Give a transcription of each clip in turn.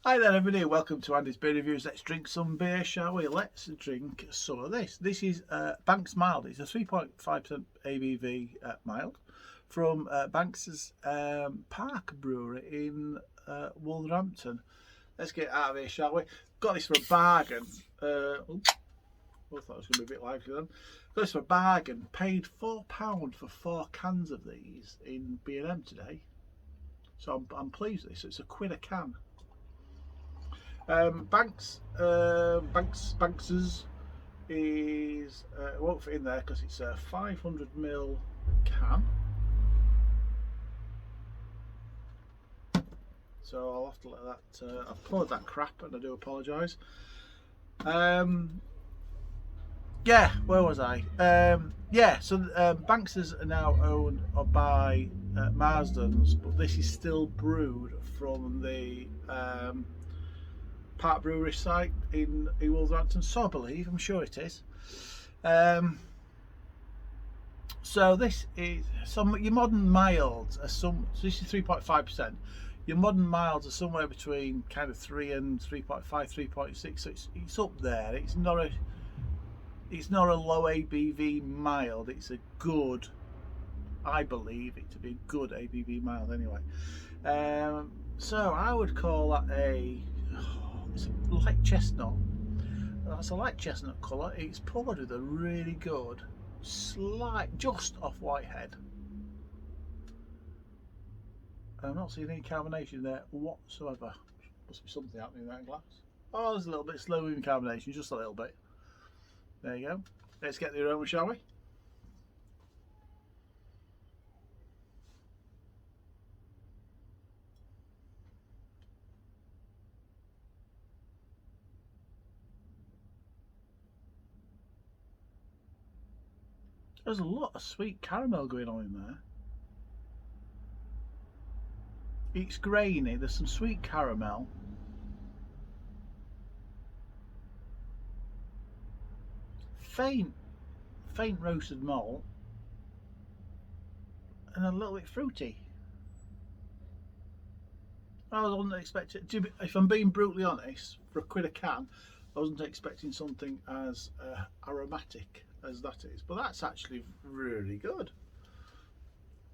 Hi there everybody, welcome to Andy's Beer Reviews. Let's drink some beer, shall we? Let's drink some of this. This is Banks Mild. It's a 3.5% ABV mild from Banks' Park Brewery in Wolverhampton. Let's get out of here, shall we? Got this for a bargain. I thought it was going to be a bit lively then. Got this for a bargain. Paid £4 for 4 cans of these in B&M today. So I'm pleased with this. It's £1 a can. Banks's is it won't fit in there because it's a 500ml can, so I'll have to let that. I've poured that crap and I do apologise. Yeah, where was I? So Banks's are now owned by Marsden's, but this is still brewed from the Park Brewery site in Wolverhampton, so I believe, I'm sure it is. So this is your modern milds are so this is 3.5%. Your modern milds are somewhere between kind of 3 and 3.5, 3.6. So it's up there. It's not a low ABV mild. It's a good, I believe it to be a good ABV mild anyway. So I would call that it's a light chestnut. That's a light chestnut colour. It's poured with a really good, slight, just off white head. I'm not seeing any carbonation there whatsoever. Must be something happening in that glass. Oh, there's a little bit slow moving carbonation, just a little bit. There you go. Let's get the aroma, shall we? There's a lot of sweet caramel going on in there. It's grainy, there's some sweet caramel. Faint roasted malt. And a little bit fruity. I wasn't expecting, if I'm being brutally honest, for £1 a can, I wasn't expecting something as aromatic as that is, but that's actually really good.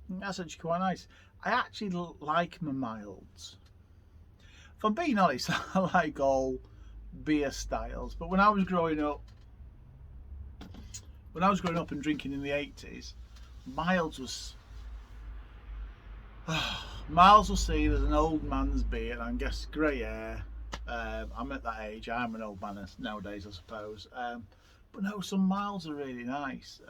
That's actually quite nice. I actually like my milds. If I'm being honest, I like all beer styles, but when I was growing up and drinking in the 80s, milds was Miles will see there's an old man's beer, and I guess grey hair. I'm at that age. I'm an old man nowadays, I suppose. But no, some milds are really nice.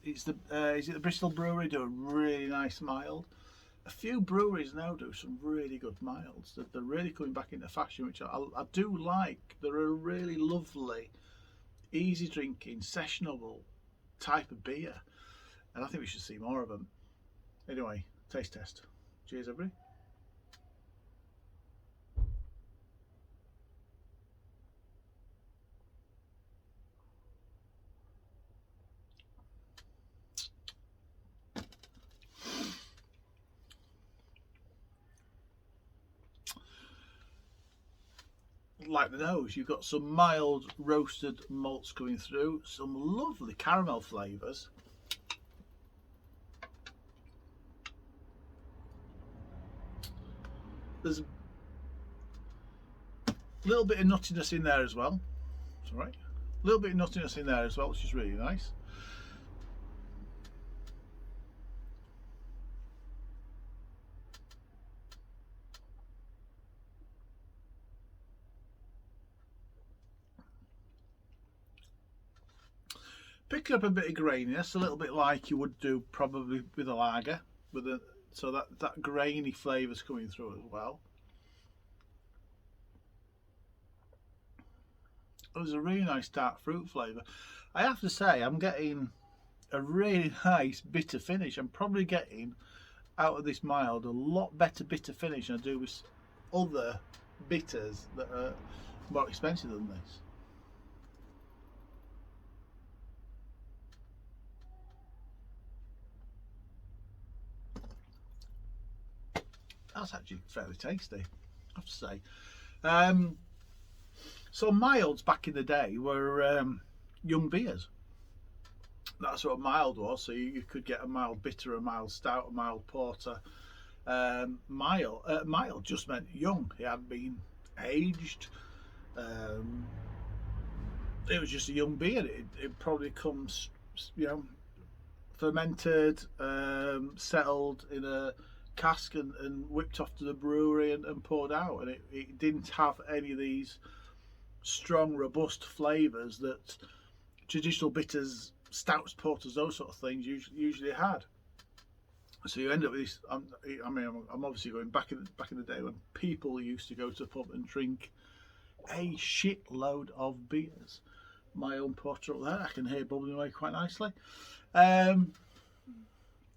Is it the Bristol Brewery do a really nice mild? A few breweries now do some really good milds. They're really coming back into fashion, which I do like. They're a really lovely, easy drinking, sessionable type of beer, and I think we should see more of them. Anyway, taste test. Cheers, everybody. Like the nose, you've got some mild roasted malts coming through, some lovely caramel flavours. There's a little bit of nuttiness in there as well. It's all right. A little bit of nuttiness in there as well, which is really nice. Picking up a bit of graininess, a little bit like you would do probably with a lager, so that grainy flavour's coming through as well. There's a really nice dark fruit flavour. I have to say, I'm getting a really nice bitter finish. I'm probably getting out of this mild a lot better bitter finish than I do with other bitters that are more expensive than this. That's actually fairly tasty, I have to say. So milds back in the day were young beers. That's what a mild was. So you could get a mild bitter, a mild stout, a mild porter. Mild just meant young. It hadn't been aged. Um, it was just a young beer. It probably comes, fermented, settled in a cask and whipped off to the brewery and poured out. And it didn't have any of these strong, robust flavours that traditional bitters, stouts, porters, those sort of things usually had. So you end up with this. I'm obviously going back in the day when people used to go to the pub and drink a shitload of beers. My own porter up there, I can hear bubbling away quite nicely.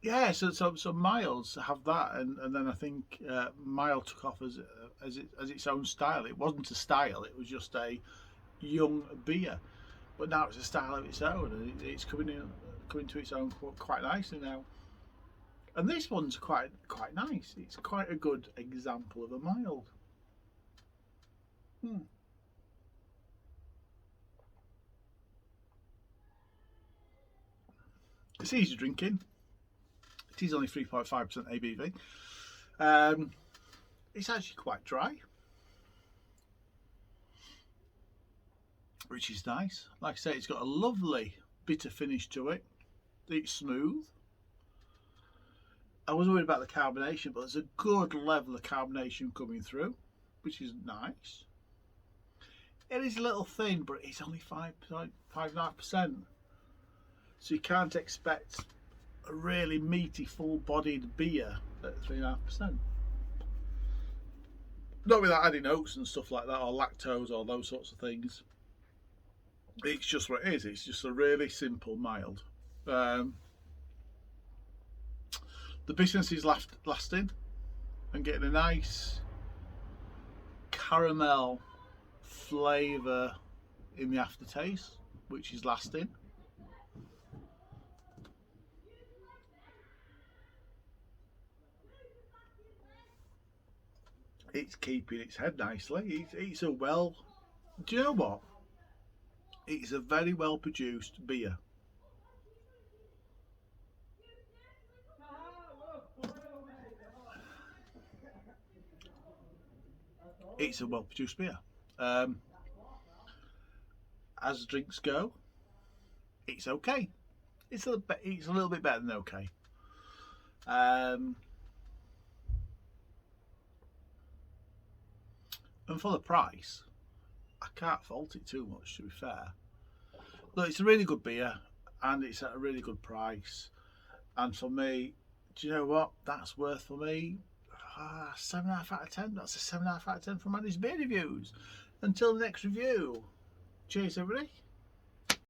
Yeah, so Miles have that, and then I think Mild took off as its own style. It wasn't a style; it was just a young beer. But now it's a style of its own, and it's coming to its own quite nicely now. And this one's quite nice. It's quite a good example of a mild. It's easy drinking. It is only 3.5% ABV. It's actually quite dry, which is nice. Like I say, it's got a lovely bitter finish to it. It's smooth. I was worried about the carbonation, but there's a good level of carbonation coming through, which is nice. It is a little thin, but it's only 5.5%. So you can't expect a really meaty, full-bodied beer at 3.5%. Not without adding oats and stuff like that, or lactose, or those sorts of things. It's just what it is. It's just a really simple mild. The business is lasting and getting a nice caramel flavour in the aftertaste, which is lasting. It's keeping its head nicely. It's a well. Do you know what? It's a very well produced beer. It's a well produced beer. As drinks go, it's okay. It's a little bit better than okay. And for the price, I can't fault it too much, to be fair. Look, it's a really good beer, and it's at a really good price. And for me, do you know what? That's worth for me 7.5 out of 10. That's a 7.5 out of 10 from Andy's Beer Reviews. Until the next review, cheers everybody.